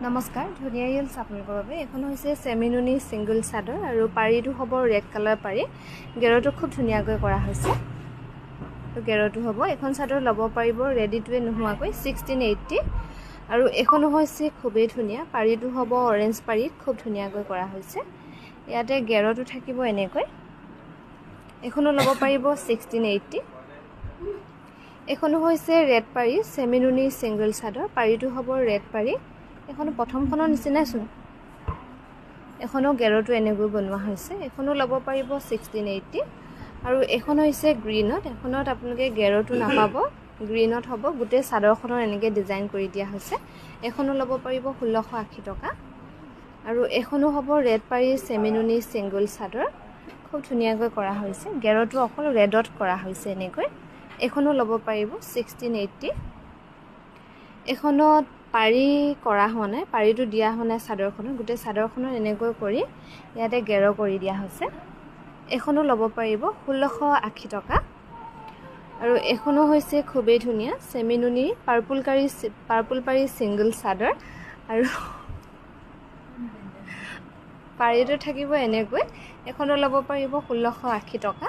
নমস্কাৰ ধুনীয়া ৰিলছ আপোনালোকৰ বাবে এখন হৈছে সেমিনুনি সিঙ্গল চাদৰ আৰু পাৰীটো হ'ব ৰেড কালাৰ পাৰী গেৰটো খুব ধুনীয়াকৈ কৰা হৈছে তো গেৰটো হ'ব এখন চাদৰ ল'ব পাৰিব ৰেডি টু নোহোৱাকৈ 1680 আৰু এখন হৈছে খুবেই ধুনীয়া পাৰীটো হ'ব অৰেঞ্জ পাৰী খুব ধুনীয়াকৈ কৰা হৈছে ইয়াতে গেৰটো থাকিব এনেকৈ এখনো ল'ব পাৰিব 1680 এখন হৈছে ৰেড পাৰী সেমিনুনি সিঙ্গল চাদৰ পাৰীটো হ'ব ৰেড পাৰী এখন প্ৰথমখনৰ নিচিনাই চোন এখনো গেৰটো এনেকৈ বনোৱা হৈছে এখনো ল'ব পাৰিব 1680 আৰু এখন হৈছে গ্ৰীনত এখনত আপোনালোকে গেৰটো নাপাব গ্ৰীনত হ'ব গোটে চাদৰখনৰ এনেকৈ ডিজাইন কৰি দিয়া হৈছে এখনো ল'ব পাৰিব 1680 টকা আৰু এখনো হ'ব ৰেড পাৰী সেমিনুনি সিঙ্গল চাদৰ খুব ধুনীয়াকৈ কৰা হৈছে গেৰটো অকল ৰেডত কৰা হৈছে এনেকৈ এখনো ল'ব পাৰিব 1680 এখনত পাৰী কৰা হোৱা নাই পাৰীটো দিয়া হোৱা নাই চাদৰখনৰ গোটে চাদৰখনৰ এনেকৈ কৰি ইয়াতে গেৰ কৰি দিয়া হৈছে এখনো ল'ব পাৰিব 1680 টকা আৰু এখনো হৈছে খুবেই ধুনীয়া সেমিনুনি পাৰ্পল পাৰী সিঙ্গল চাদৰ আৰু পাৰীটো থাকিব এনেকৈ এখনো ল'ব পাৰিব 1680 টকা